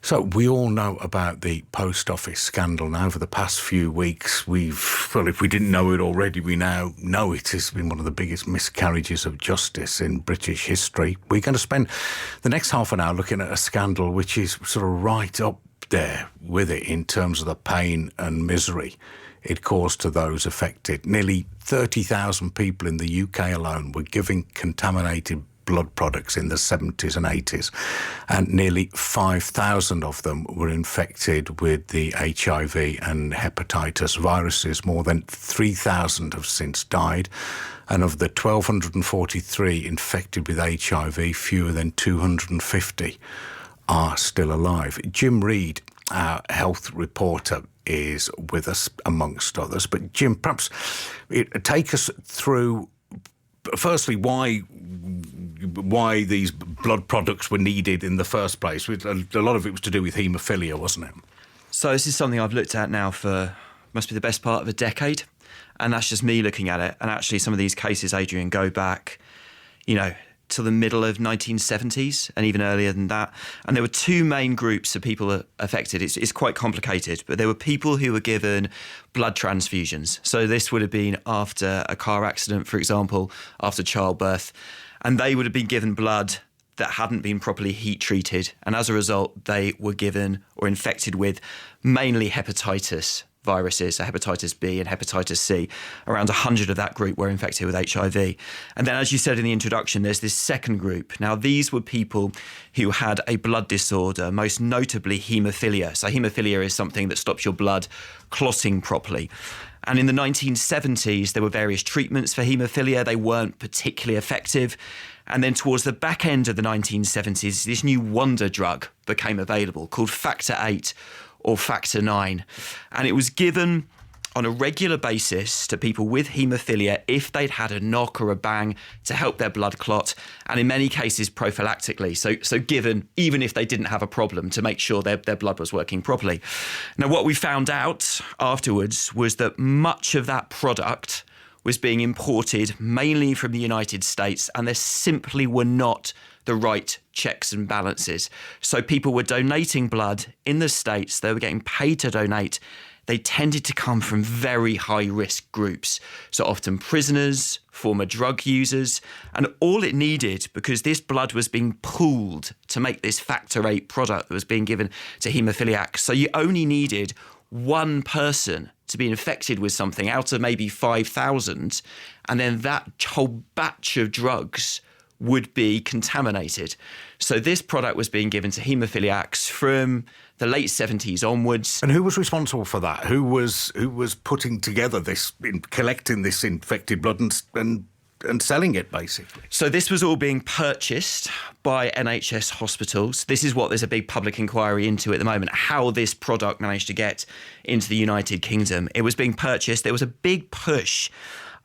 So we all know about the post office scandal now. For the past few weeks, if we didn't know it already, we now know it has been one of the biggest miscarriages of justice in British history. We're going to spend the next half an hour looking at a scandal which is sort of right up there with it in terms of the pain and misery it caused to those affected. Nearly 30,000 people in the UK alone were giving contaminated blood products in the 70s and 80s, and nearly 5,000 of them were infected with the HIV and hepatitis viruses. More than 3,000 have since died, and of the 1,243 infected with HIV, fewer than 250 are still alive. Jim Reid, our health reporter, is with us amongst others. But Jim, perhaps take us through, firstly, why these blood products were needed in the first place. A lot of it was to do with haemophilia, wasn't it? So this is something I've looked at now for, must be the best part of a decade. And that's just me looking at it. And actually some of these cases, Adrian, go back, to the middle of 1970s and even earlier than that. And there were two main groups of people affected. It's quite complicated, but there were people who were given blood transfusions. So this would have been after a car accident, for example, after childbirth. And they would have been given blood that hadn't been properly heat treated. And as a result, they were given or infected with mainly hepatitis viruses, so hepatitis B and hepatitis C. Around 100 of that group were infected with HIV. And then, as you said in the introduction, there's this second group. Now, these were people who had a blood disorder, most notably haemophilia. So haemophilia is something that stops your blood clotting properly. And in the 1970s, there were various treatments for haemophilia. They weren't particularly effective. And then towards the back end of the 1970s, this new wonder drug became available called Factor VIII or Factor IX. And it was given on a regular basis to people with haemophilia if they'd had a knock or a bang to help their blood clot, and in many cases prophylactically. So given even if they didn't have a problem, to make sure their blood was working properly. Now, what we found out afterwards was that much of that product was being imported mainly from the United States, and there simply were not the right checks and balances. So people were donating blood in the States. They were getting paid to donate. They tended to come from very high-risk groups, so often prisoners, former drug users, and all it needed, because this blood was being pooled to make this Factor VIII product that was being given to haemophiliacs. So you only needed one person to be infected with something out of maybe 5,000, and then that whole batch of drugs would be contaminated. So this product was being given to haemophiliacs from the late 70s onwards. And who was responsible for that? Who was putting together this, collecting this infected blood and selling it, basically? So this was all being purchased by NHS hospitals. This is what there's a big public inquiry into at the moment, how this product managed to get into the United Kingdom. It was being purchased. There was a big push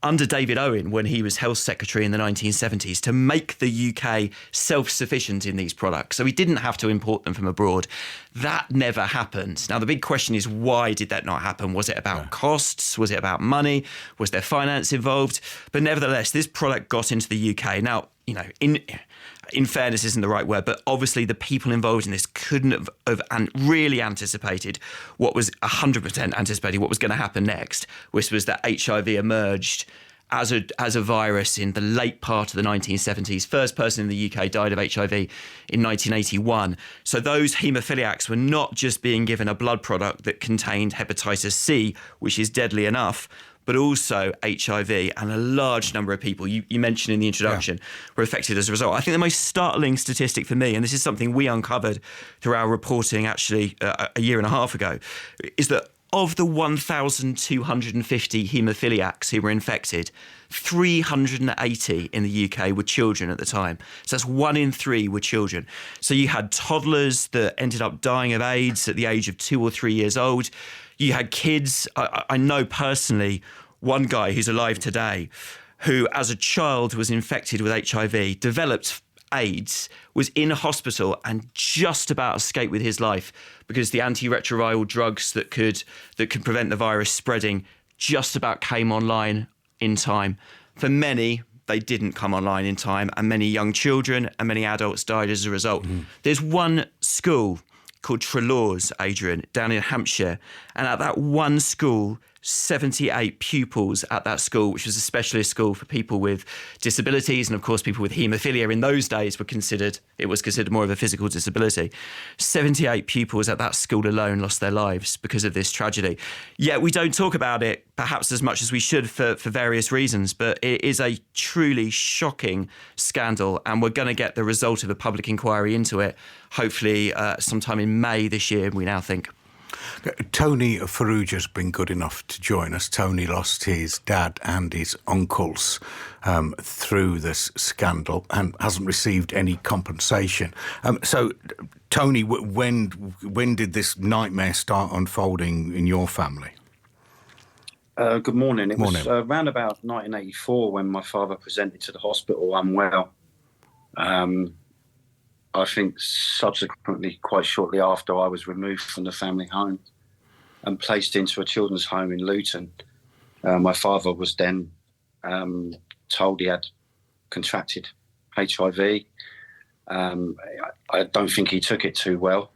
under David Owen when he was Health Secretary in the 1970s to make the UK self-sufficient in these products. So we didn't have to import them from abroad. That never happened. Now, the big question is, why did that not happen? Was it about costs? Was it about money? Was there finance involved? But nevertheless, this product got into the UK. Now, in fairness isn't the right word, but obviously the people involved in this couldn't have really anticipated what was 100% anticipated what was going to happen next, which was that HIV emerged as a virus in the late part of the 1970s. First person in the UK died of HIV in 1981. So those haemophiliacs were not just being given a blood product that contained hepatitis C, which is deadly enough, but also HIV, and a large number of people, you mentioned in the introduction, were affected as a result. I think the most startling statistic for me, and this is something we uncovered through our reporting actually a year and a half ago, is that of the 1,250 haemophiliacs who were infected, 380 in the UK were children at the time. So that's 1 in 3 were children. So you had toddlers that ended up dying of AIDS at the age of 2 or 3 years old. You had kids. I know personally one guy who's alive today who, as a child, was infected with HIV, developed AIDS, was in hospital and just about escaped with his life because the antiretroviral drugs that could prevent the virus spreading just about came online in time. For many, they didn't come online in time, and many young children and many adults died as a result. There's one school called Trelaws, Adrian, down in Hampshire. And at that one school, 78 pupils at that school, which was a specialist school for people with disabilities, and of course people with haemophilia in those days was considered more of a physical disability. 78 pupils at that school alone lost their lives because of this tragedy. Yet we don't talk about it perhaps as much as we should for various reasons, but it is a truly shocking scandal, and we're going to get the result of a public inquiry into it hopefully sometime in May this year, we now think. Tony Farrugia's been good enough to join us. Tony lost his dad and his uncles through this scandal and hasn't received any compensation. So, Tony, when did this nightmare start unfolding in your family? Good morning. It was around about 1984 when my father presented to the hospital unwell. I think subsequently, quite shortly after, I was removed from the family home and placed into a children's home in Luton. My father was then told he had contracted HIV. I don't think he took it too well.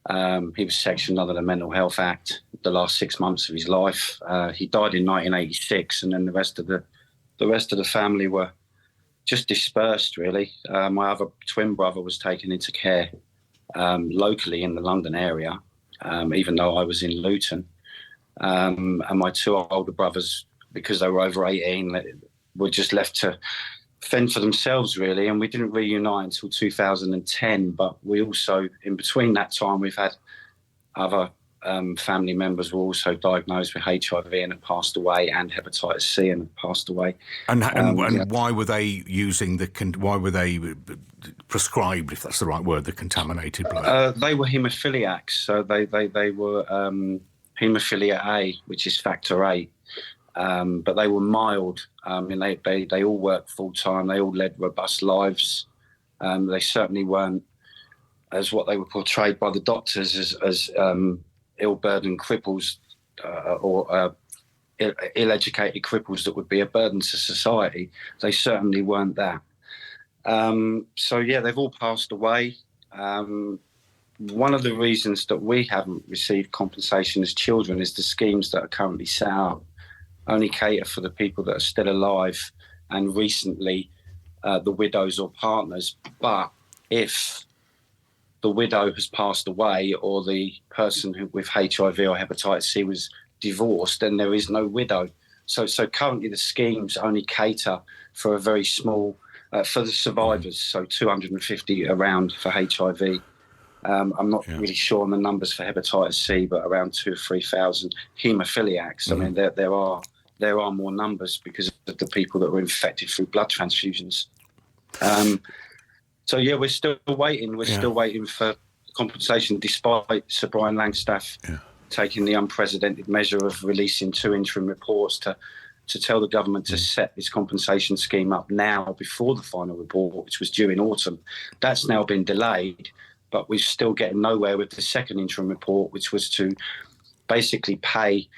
He was sectioned under the Mental Health Act the last 6 months of his life. He died in 1986, and then the rest of the family were just dispersed, really. My other twin brother was taken into care locally in the London area, even though I was in Luton. And my two older brothers, because they were over 18, were just left to fend for themselves, really. And we didn't reunite until 2010. But we also, in between that time, we've had other family members were also diagnosed with HIV and have passed away, and hepatitis C and have passed away. And why were they using why were they prescribed, if that's the right word, the contaminated blood? They were haemophiliacs, so they were haemophilia A, which is factor VIII, but they were mild. And they all worked full time. They all led robust lives. They certainly weren't as what they were portrayed by the doctors as ill-burdened cripples or ill-educated cripples that would be a burden to society. They certainly weren't that. They've all passed away. One of the reasons that we haven't received compensation as children is the schemes that are currently set up only cater for the people that are still alive, and recently the widows or partners. But if the widow has passed away, or the person with HIV or hepatitis C was divorced, then there is no widow. So currently the schemes only cater for a very small, for the survivors, so 250 around for HIV. I'm not really sure on the numbers for hepatitis C, but around 2,000 or 3,000 haemophiliacs. I mean, there are more numbers because of the people that were infected through blood transfusions. We're still waiting. We're still waiting for compensation, despite Sir Brian Langstaff taking the unprecedented measure of releasing 2 interim reports to tell the government to set this compensation scheme up now before the final report, which was due in autumn. That's now been delayed, but we're still getting nowhere with the second interim report, which was to basically pay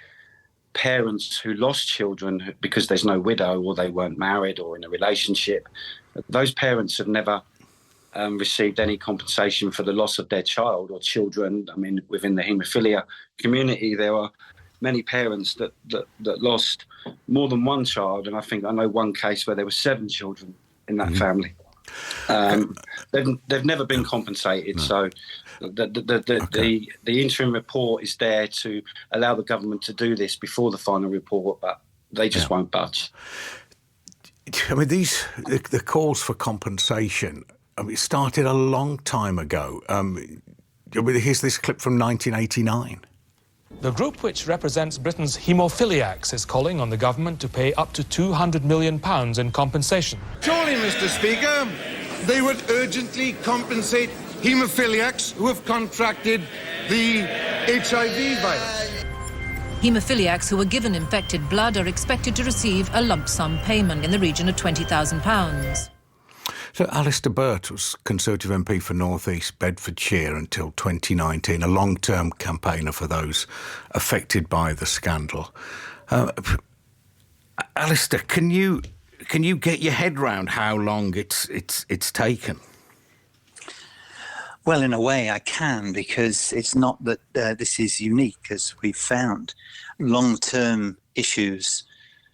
parents who lost children because there's no widow, or they weren't married or in a relationship. Those parents have never received any compensation for the loss of their child or children. I mean, within the haemophilia community, there are many parents that lost more than one child, and I know one case where there were 7 children in that family. They've never been compensated. No. So the interim report is there to allow the government to do this before the final report, but they just won't budge. I mean, the calls for compensation, it started a long time ago. Here's this clip from 1989. The group, which represents Britain's haemophiliacs, is calling on the government to pay up to £200 million in compensation. Surely, Mr. Speaker, they would urgently compensate haemophiliacs who have contracted the HIV virus. Haemophiliacs who were given infected blood are expected to receive a lump sum payment in the region of £20,000. So Alistair Burt was Conservative MP for North East Bedfordshire until 2019, a long-term campaigner for those affected by the scandal. Alistair, can you get your head round how long it's taken? Well, in a way, I can, because it's not that this is unique, as we've found. Long-term issues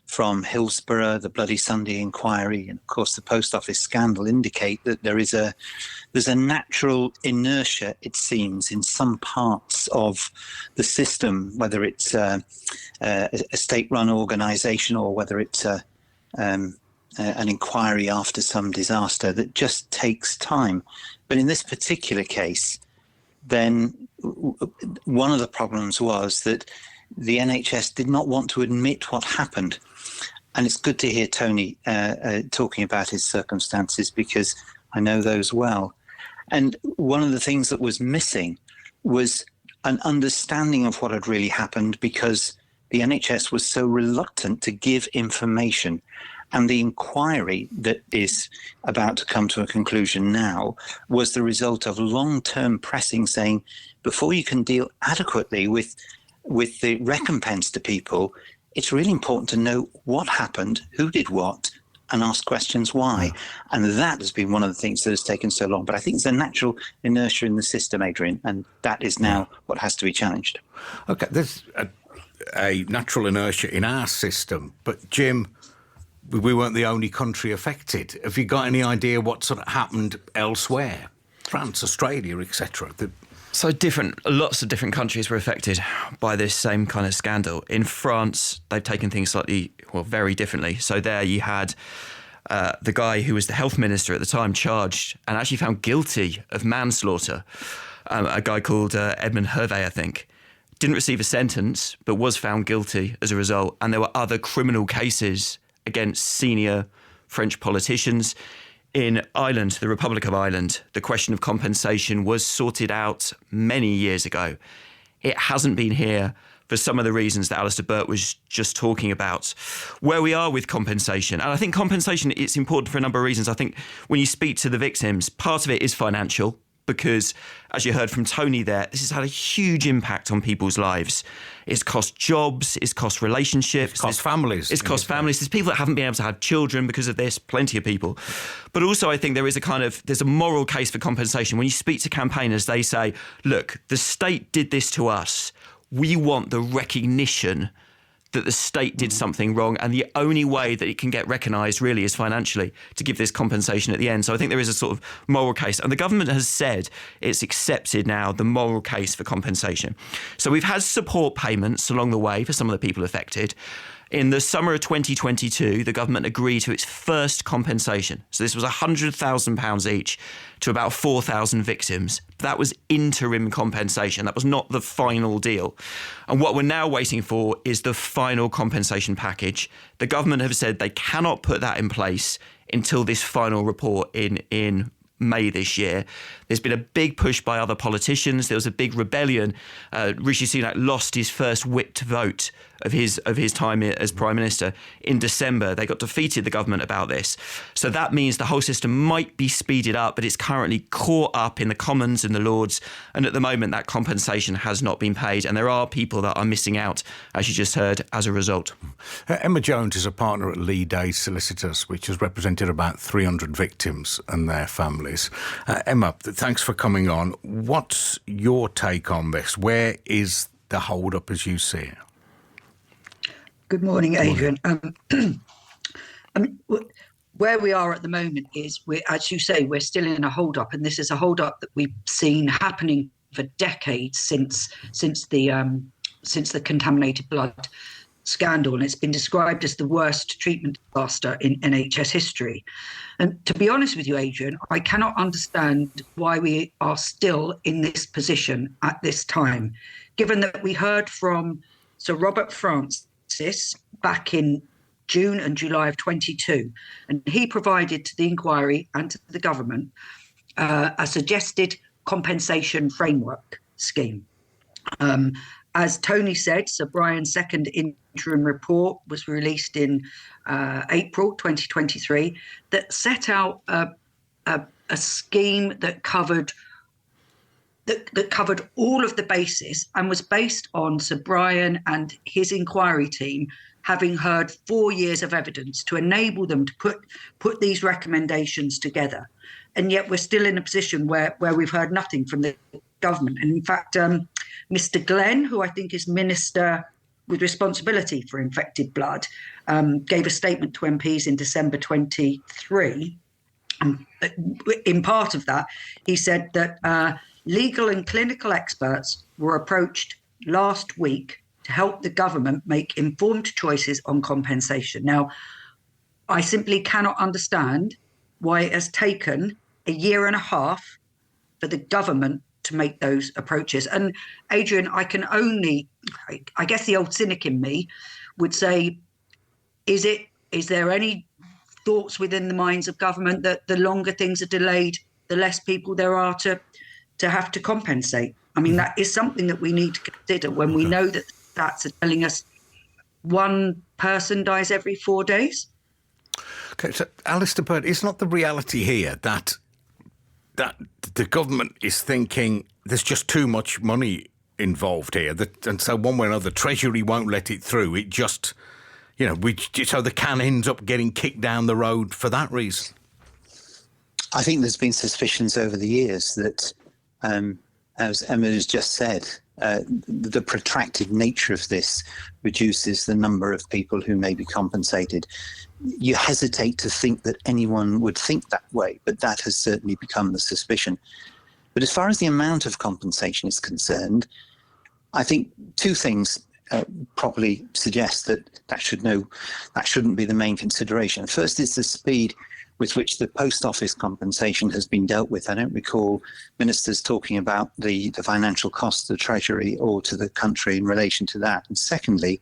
from Hillsborough, the Bloody Sunday inquiry, and of course the Post Office scandal indicate that there's a natural inertia, it seems, in some parts of the system, whether it's a state-run organisation or whether it's an inquiry after some disaster, that just takes time. But in this particular case, then one of the problems was that the NHS did not want to admit what happened. And it's good to hear Tony talking about his circumstances, because I know those well. And one of the things that was missing was an understanding of what had really happened, because the NHS was so reluctant to give information. And the inquiry that is about to come to a conclusion now was the result of long-term pressing, saying, before you can deal adequately with the recompense to people, it's really important to know what happened, who did what, and ask questions why. And that has been one of the things that has taken so long. But I think it's a natural inertia in the system, Adrian, and that is now what has to be challenged. OK, there's a natural inertia in our system. But, Jim, we weren't the only country affected. Have you got any idea what sort of happened elsewhere? France, Australia, etc.? So lots of different countries were affected by this same kind of scandal. In France, they've taken things very differently. So there you had the guy who was the health minister at the time charged and actually found guilty of manslaughter, a guy called Edmond Hervé, I think. Didn't receive a sentence, but was found guilty as a result. And there were other criminal cases against senior French politicians. In Ireland, the Republic of Ireland, the question of compensation was sorted out many years ago. It hasn't been here for some of the reasons that Alistair Burt was just talking about. Where we are with compensation, and I think compensation, it's important for a number of reasons. I think when you speak to the victims, part of it is financial, because as you heard from Tony there, this has had a huge impact on people's lives. It's cost jobs, it's cost relationships. It's cost families. It's cost families. There's people that haven't been able to have children because of this, plenty of people. But also I think there's a moral case for compensation. When you speak to campaigners, they say, look, the state did this to us. We want the recognition that the state did something wrong, and the only way that it can get recognised really is financially, to give this compensation at the end. So I think there is a sort of moral case, and the government has said it's accepted now the moral case for compensation. So we've had support payments along the way for some of the people affected. In the summer of 2022, the government agreed to its first compensation. So this was £100,000 each to about 4,000 victims. That was interim compensation. That was not the final deal. And what we're now waiting for is the final compensation package. The government have said they cannot put that in place until this final report in May this year. There's been a big push by other politicians. There was a big rebellion. Rishi Sunak lost his first whipped vote of his time as Prime Minister in December. They got defeated, the government, about this. So that means the whole system might be speeded up, but it's currently caught up in the Commons and the Lords. And at the moment, that compensation has not been paid. And there are people that are missing out, as you just heard, as a result. Emma Jones is a partner at Lee Day Solicitors, which has represented about 300 victims and their families. Emma, thanks for coming on. What's your take on this? Where is the hold-up as you see it? Good morning, Adrian. Where we are at the moment is, as you say, we're still in a hold-up, and this is a hold-up that we've seen happening for decades since the contaminated blood scandal, and it's been described as the worst treatment disaster in NHS history. And to be honest with you, Adrian, I cannot understand why we are still in this position at this time, given that we heard from Sir Robert Francis back in June and July of 22, and he provided to the inquiry and to the government a suggested compensation framework scheme. As Tony said, Sir Brian's second interim report was released in April 2023 that set out a scheme that covered all of the bases and was based on Sir Brian and his inquiry team having heard 4 years of evidence to enable them to put these recommendations together. and yet we're still in a position where we've heard nothing from the government. And in fact, Mr. Glenn, who I think is Minister with responsibility for infected blood, gave a statement to MPs in December 23. In part of that, he said that legal and clinical experts were approached last week to help the government make informed choices on compensation. Now, I simply cannot understand why it has taken a year and a half for the government to make those approaches. And Adrian, I guess the old cynic in me would say, is there any thoughts within the minds of government that the longer things are delayed, the less people there are to have to compensate? I mean, that is something that we need to consider when we know that stats are telling us one person dies every 4 days. Okay, so Alistair Burt, it's not the reality here that the government is thinking there's just too much money involved here, and so one way or another, Treasury won't let it through. It just, so the can ends up getting kicked down the road for that reason. I think there's been suspicions over the years that, as Emma has just said, the protracted nature of this reduces the number of people who may be compensated. You hesitate to think that anyone would think that way, but that has certainly become the suspicion. But as far as the amount of compensation is concerned, I think two things probably suggest that shouldn't be the main consideration. First is the speed with which the post office compensation has been dealt with. I don't recall ministers talking about the financial cost to the Treasury or to the country in relation to that. And secondly,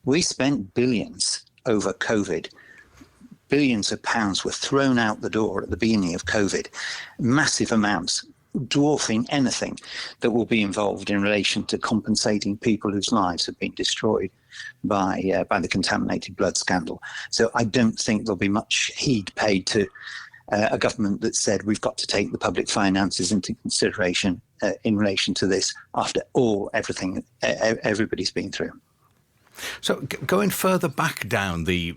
we spent billions over COVID. Billions of pounds were thrown out the door at the beginning of COVID, massive amounts, dwarfing anything that will be involved in relation to compensating people whose lives have been destroyed by the contaminated blood scandal. So I don't think there'll be much heed paid to a government that said we've got to take the public finances into consideration in relation to this after everything everybody's been through. So going further back down the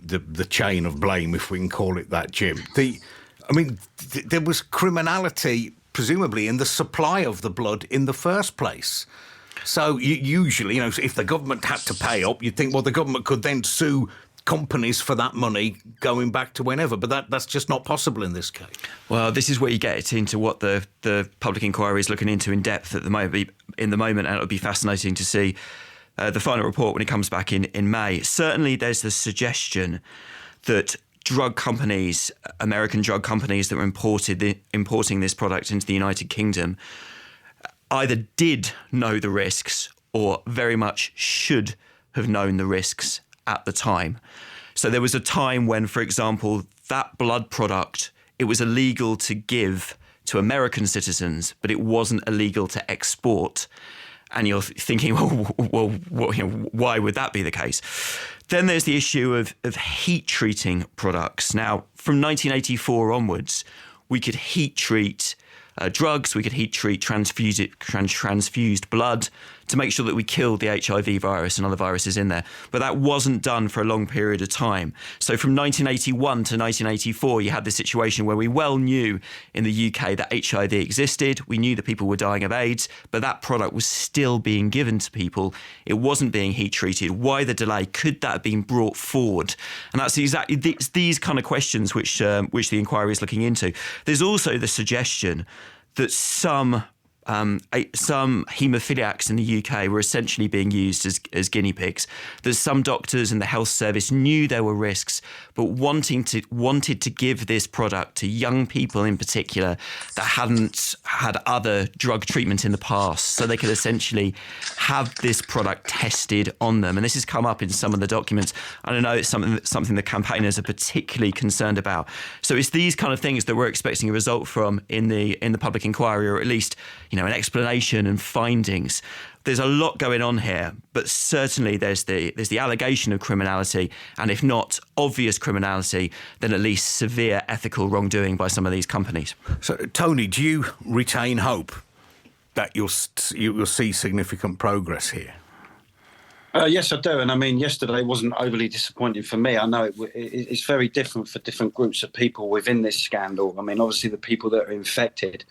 chain of blame, if we can call it that, Jim, there was criminality presumably in the supply of the blood in the first place. So usually, if the government had to pay up, you'd think, well, the government could then sue companies for that money going back to whenever. But that's just not possible in this case. Well, this is where you get into what the public inquiry is looking into in depth at the moment, and it'll be fascinating to see the final report when it comes back in May. Certainly, there's the suggestion that drug companies, American drug companies that were importing this product into the United Kingdom, either did know the risks or very much should have known the risks at the time. So there was a time when, for example, that blood product, it was illegal to give to American citizens, but it wasn't illegal to export. And you're thinking, well, why would that be the case? Then there's the issue of heat treating products. Now, from 1984 onwards, we could heat treat drugs, we could heat treat transfused blood to make sure that we killed the HIV virus and other viruses in there. But that wasn't done for a long period of time. So from 1981 to 1984, you had this situation where we well knew in the UK that HIV existed. We knew that people were dying of AIDS, but that product was still being given to people. It wasn't being heat treated. Why the delay? Could that have been brought forward? And that's exactly these kind of questions which the inquiry is looking into. There's also the suggestion that some haemophiliacs in the UK were essentially being used as guinea pigs. That some doctors and the health service knew there were risks, but wanted to give this product to young people in particular that hadn't had other drug treatment in the past, so they could essentially have this product tested on them. And this has come up in some of the documents. I don't know, it's something the campaigners are particularly concerned about. So it's these kind of things that we're expecting a result from in the public inquiry, or at least an explanation and findings. There's a lot going on here, but certainly there's the allegation of criminality, and if not obvious criminality, then at least severe ethical wrongdoing by some of these companies. So, Tony, do you retain hope that you'll see significant progress here? Yes, I do. And I mean, yesterday wasn't overly disappointing for me. I know it's very different for different groups of people within this scandal. I mean, obviously the people that are infected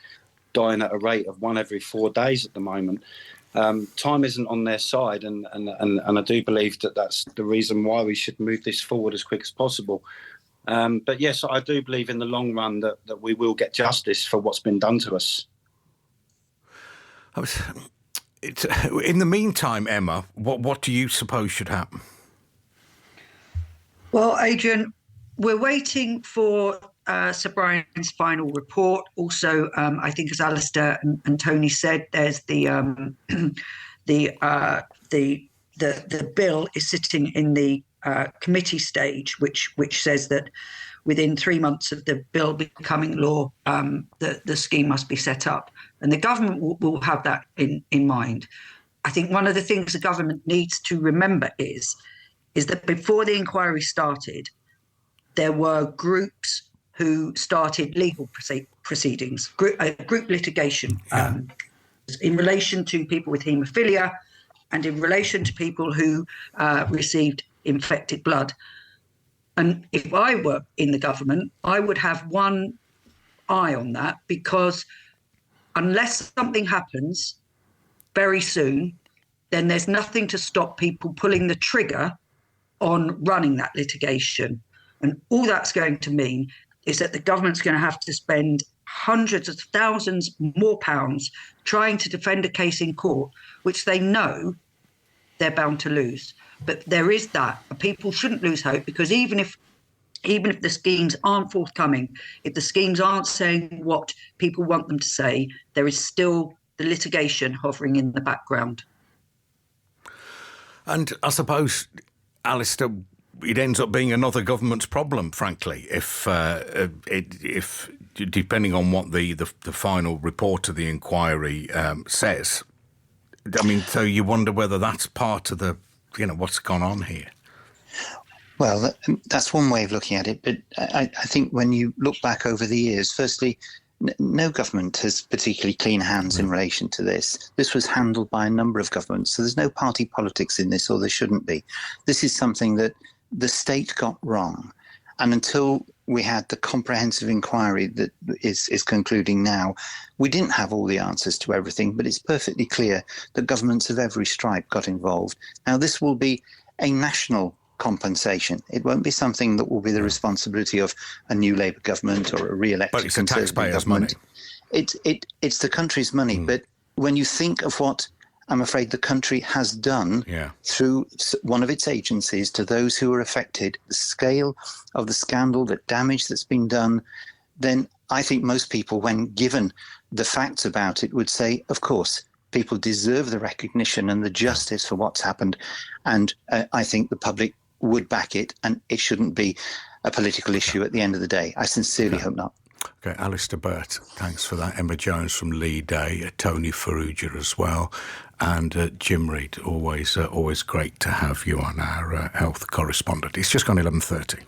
dying at a rate of 1 every 4 days at the moment. Time isn't on their side. And I do believe that that's the reason why we should move this forward as quick as possible. But yes, I do believe in the long run that we will get justice for what's been done to us. In the meantime, Emma, what do you suppose should happen? Well, Adrian, we're waiting for Sir Brian's final report. Also, I think, as Alistair and Tony said, there's the bill is sitting in the committee stage, which says that within 3 months of the bill becoming law, the scheme must be set up. And the government will have that in mind. I think one of the things the government needs to remember is that before the inquiry started, there were groups who started legal proceedings, group litigation in relation to people with haemophilia and in relation to people who received infected blood. And if I were in the government, I would have one eye on that, because unless something happens very soon, then there's nothing to stop people pulling the trigger on running that litigation. And all that's going to mean is that the government's going to have to spend hundreds of thousands more pounds trying to defend a case in court, which they know they're bound to lose. But there is that. People shouldn't lose hope, because even if the schemes aren't forthcoming, if the schemes aren't saying what people want them to say, there is still the litigation hovering in the background. And I suppose, Alistair, it ends up being another government's problem, frankly, if depending on what the final report of the inquiry says. I mean, so you wonder whether that's part of the, what's gone on here. Well, that's one way of looking at it. But I think when you look back over the years, firstly, no government has particularly clean hands in relation to this. This was handled by a number of governments. So there's no party politics in this, or there shouldn't be. This is something that the state got wrong. And until we had the comprehensive inquiry that is concluding now, we didn't have all the answers to everything, but it's perfectly clear that governments of every stripe got involved. Now, this will be a national compensation. It won't be something that will be the responsibility of a new Labour government or a re-elected But it's the Conservative taxpayers' government. money. It's the country's money. But when you think of what I'm afraid the country has done through one of its agencies to those who are affected, the scale of the scandal, the damage that's been done, then I think most people, when given the facts about it, would say, of course, people deserve the recognition and the justice for what's happened. And I think the public would back it, and it shouldn't be a political issue at the end of the day. I sincerely hope not. Okay, Alistair Burt, thanks for that. Emma Jones from Lee Day, Tony Farrugia as well, and Jim Reid. Always great to have you on our health correspondent. It's just gone 11:30.